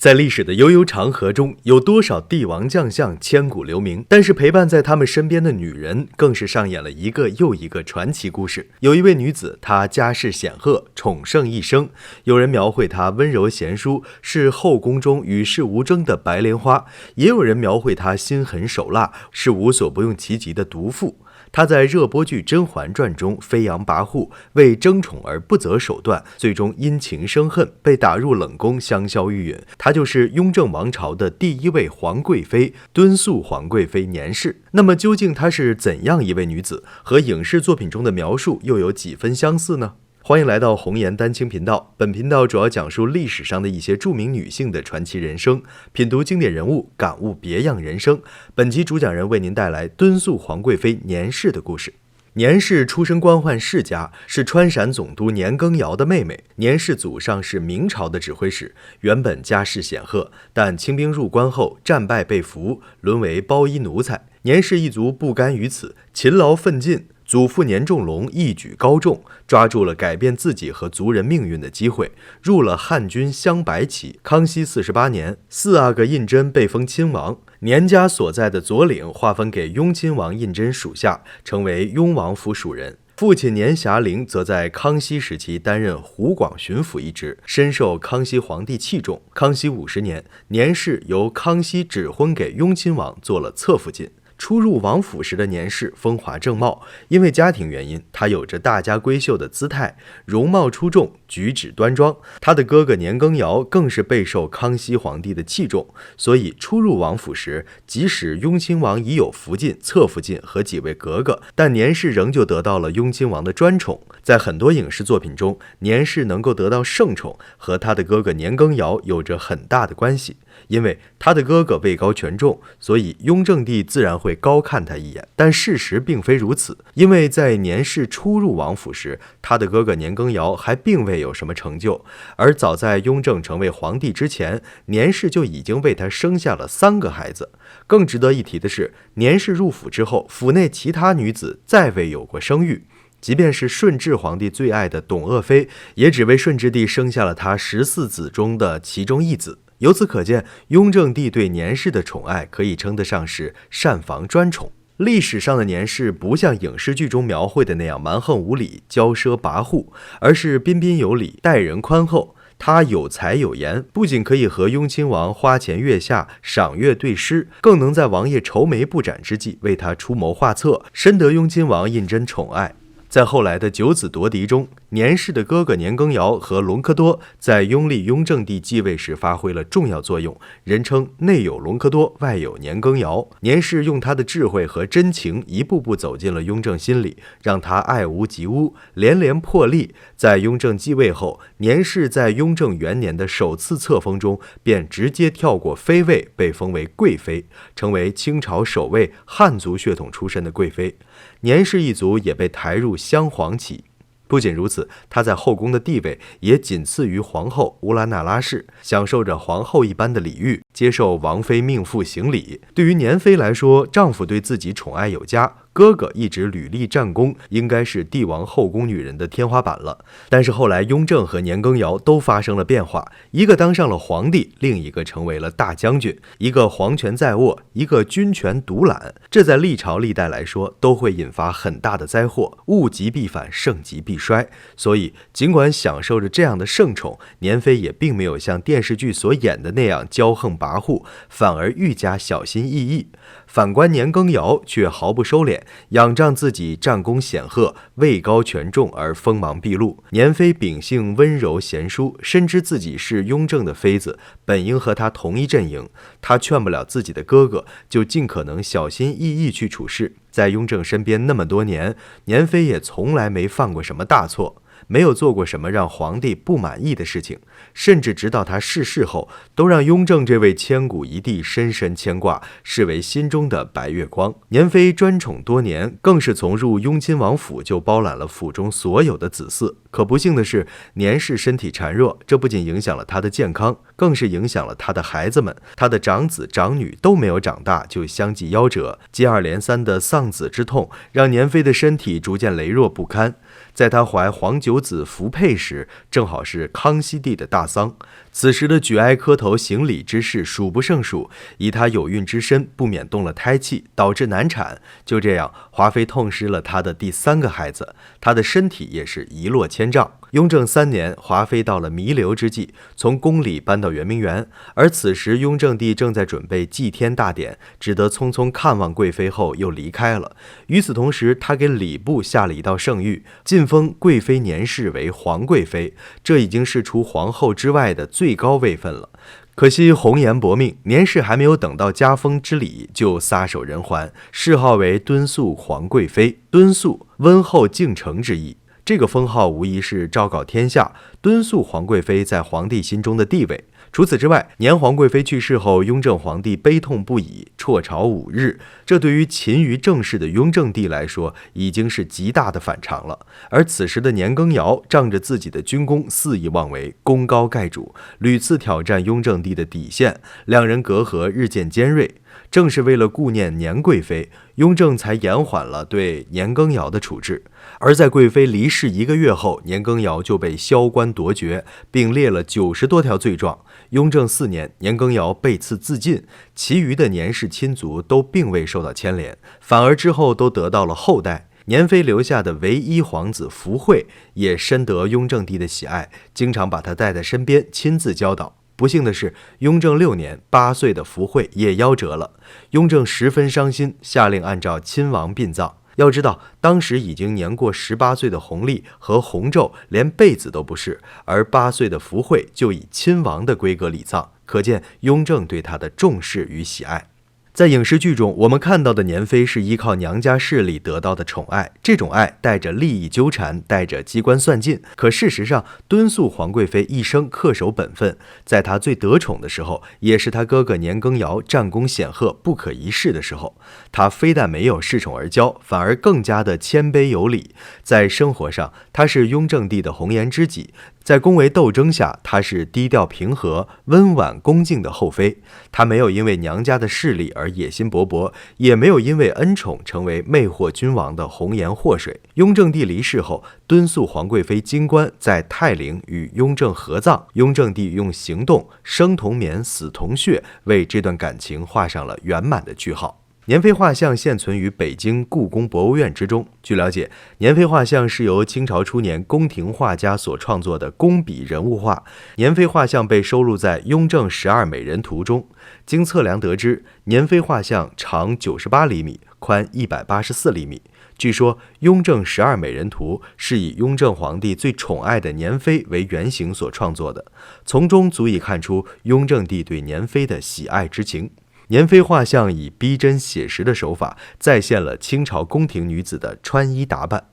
在历史的悠悠长河中，有多少帝王将相千古留名，但是陪伴在他们身边的女人更是上演了一个又一个传奇故事。有一位女子，她家世显赫，宠盛一生，有人描绘她温柔贤淑，是后宫中与世无争的白莲花，也有人描绘她心狠手辣，是无所不用其极的毒妇。她在热播剧《甄嬛传》中飞扬跋扈，为争宠而不择手段，最终因情生恨，被打入冷宫，香消玉殒。她就是雍正王朝的第一位皇贵妃，敦肃皇贵妃年氏。那么究竟她是怎样一位女子，和影视作品中的描述又有几分相似呢？欢迎来到红颜丹青频道，本频道主要讲述历史上的一些著名女性的传奇人生，品读经典人物，感悟别样人生。本集主讲人为您带来敦肃皇贵妃年氏的故事。年氏出身官宦世家，是川陕总督年羹尧的妹妹。年氏祖上是明朝的指挥使，原本家世显赫，但清兵入关后战败被俘，沦为包衣奴才。年氏一族不甘于此，勤劳奋进。祖父年仲龙一举高中，抓住了改变自己和族人命运的机会，入了汉军镶白旗。康熙48年，四阿哥胤禛被封亲王，年家所在的左岭划分给雍亲王胤禛属下，成为雍王府属人。父亲年霞龄则在康熙时期担任湖广巡抚一职，深受康熙皇帝器重。康熙50年，年氏由康熙指婚给雍亲王，做了侧福晋。初入王府时的年氏风华正茂，因为家庭原因，她有着大家闺秀的姿态，容貌出众，举止端庄。她的哥哥年羹尧更是备受康熙皇帝的器重，所以初入王府时，即使雍亲王已有福晋、侧福晋和几位格格，但年氏仍旧得到了雍亲王的专宠。在很多影视作品中，年氏能够得到圣宠，和她的哥哥年羹尧有着很大的关系。因为他的哥哥位高权重，所以雍正帝自然会高看他一眼。但事实并非如此，因为在年氏初入王府时，他的哥哥年羹尧还并未有什么成就，而早在雍正成为皇帝之前，年氏就已经为他生下了3个孩子。更值得一提的是，年氏入府之后，府内其他女子再未有过生育。即便是顺治皇帝最爱的董鄂妃，也只为顺治帝生下了他14子中的其中1子。由此可见，雍正帝对年氏的宠爱可以称得上是擅房专宠。历史上的年氏不像影视剧中描绘的那样蛮横无理、骄奢跋扈，而是彬彬有礼、待人宽厚。他有才有颜，不仅可以和雍亲王花前月下、赏月对诗，更能在王爷愁眉不展之际为他出谋划策，深得雍亲王胤禛宠爱。在后来的九子夺嫡中，年氏的哥哥年羹尧和隆科多在拥立雍正帝继位时发挥了重要作用，人称内有隆科多，外有年羹尧。年氏用他的智慧和真情一步步走进了雍正心里，让他爱屋及乌，连连破例。在雍正继位后，年氏在雍正元年的首次册封中便直接跳过妃位，被封为贵妃，成为清朝首位汉族血统出身的贵妃。年氏一族也被抬入镶黄旗。不仅如此，她在后宫的地位也仅次于皇后乌拉那拉氏，享受着皇后一般的礼遇，接受王妃命妇行礼。对于年妃来说，丈夫对自己宠爱有加，哥哥一直屡立战功，应该是帝王后宫女人的天花板了。但是后来雍正和年羹尧都发生了变化，一个当上了皇帝，另一个成为了大将军，一个皇权在握，一个军权独揽，这在历朝历代来说都会引发很大的灾祸，物极必反，盛极必衰。所以尽管享受着这样的盛宠，年妃也并没有像电视剧所演的那样骄横跋扈，反而愈加小心翼翼。反观年羹尧却毫不收敛，仰仗自己战功显赫，位高权重而锋芒毕露。年妃秉性温柔贤淑，深知自己是雍正的妃子，本应和他同一阵营。他劝不了自己的哥哥，就尽可能小心翼翼去处事。在雍正身边那么多年，年妃也从来没犯过什么大错，没有做过什么让皇帝不满意的事情，甚至直到他逝世后，都让雍正这位千古一帝深深牵挂，视为心中的白月光。年妃专宠多年，更是从入雍亲王府就包揽了府中所有的子嗣。可不幸的是，年氏身体孱弱，这不仅影响了他的健康，更是影响了他的孩子们。他的长子长女都没有长大就相继夭折，接二连三的丧子之痛让年妃的身体逐渐羸弱不堪。在他怀皇九子福佩时，正好是康熙帝的大丧。此时的举哀磕头行礼之事数不胜数，以她有孕之身不免动了胎气，导致难产。就这样，华妃痛失了她的第3个孩子，她的身体也是一落千丈。雍正3年，华妃到了弥留之际，从宫里搬到圆明园，而此时雍正帝正在准备祭天大典，只得匆匆看望贵妃后又离开了。与此同时，他给礼部下了一道圣谕，晋封贵妃年氏为皇贵妃，这已经是除皇后之外的最高位分了。可惜红颜薄命，年氏还没有等到加封之礼就撒手人寰，谥号为敦肃皇贵妃。敦肃，温厚敬诚之意。这个封号无疑是昭告天下敦肃皇贵妃在皇帝心中的地位。除此之外，年皇贵妃去世后，雍正皇帝悲痛不已，辍朝5日。这对于勤于政事的雍正帝来说，已经是极大的反常了。而此时的年羹尧仗着自己的军功肆意妄为，功高盖主，屡次挑战雍正帝的底线，两人隔阂日渐尖锐。正是为了顾念年贵妃，雍正才延缓了对年羹尧的处置。而在贵妃离世1个月后，年羹尧就被削官夺爵，并列了90多条罪状。雍正4年，年羹尧被赐自尽，其余的年氏亲族都并未受到牵连，反而之后都得到了后代。年妃留下的唯一皇子福惠也深得雍正帝的喜爱，经常把他带在身边，亲自教导。不幸的是，雍正6年，8岁的福惠也夭折了。雍正十分伤心，下令按照亲王殡葬。要知道，当时已经年过18岁的弘历和弘昼连贝子都不是，而8岁的福惠就以亲王的规格礼葬，可见雍正对他的重视与喜爱。在影视剧中，我们看到的年妃是依靠娘家势力得到的宠爱，这种爱带着利益纠缠，带着机关算尽。可事实上，敦肃皇贵妃一生恪守本分，在她最得宠的时候，也是她哥哥年羹尧战功显赫、不可一世的时候。她非但没有恃宠而骄，反而更加的谦卑有礼。在生活上，她是雍正帝的红颜知己。在宫闱斗争下，她是低调平和、温婉恭敬的后妃。她没有因为娘家的势力而野心勃勃，也没有因为恩宠成为魅惑君王的红颜祸水。雍正帝离世后，敦肃皇贵妃金冠在泰陵与雍正合葬，雍正帝用行动生同眠，死同穴，为这段感情画上了圆满的句号。年妃画像现存于北京故宫博物院之中。据了解，年妃画像是由清朝初年宫廷画家所创作的工笔人物画。年妃画像被收录在《雍正12美人图》中。经测量得知，年妃画像长98厘米，宽184厘米。据说，《雍正12美人图》是以雍正皇帝最宠爱的年妃为原型所创作的，从中足以看出雍正帝对年妃的喜爱之情。年妃画像以逼真写实的手法再现了清朝宫廷女子的穿衣打扮。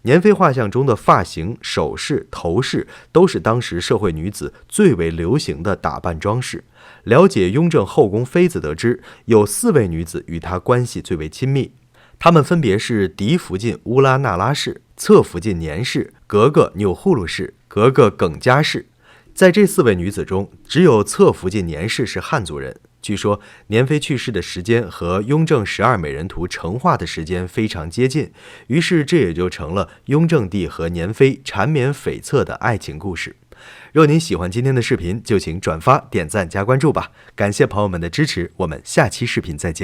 年妃画像中的发型、首饰、头饰都是当时社会女子最为流行的打扮装饰。了解雍正后宫妃子得知，有4位女子与他关系最为亲密，她们分别是嫡福晋乌拉那拉氏、侧福晋年氏、格格钮祜禄氏、格格耿嘉氏。在这4位女子中，只有侧福晋年氏是汉族人。据说年妃去世的时间和《雍正12美人图》成画的时间非常接近，于是这也就成了雍正帝和年妃缠绵悱恻的爱情故事。若您喜欢今天的视频，就请转发、点赞加关注吧。感谢朋友们的支持，我们下期视频再见。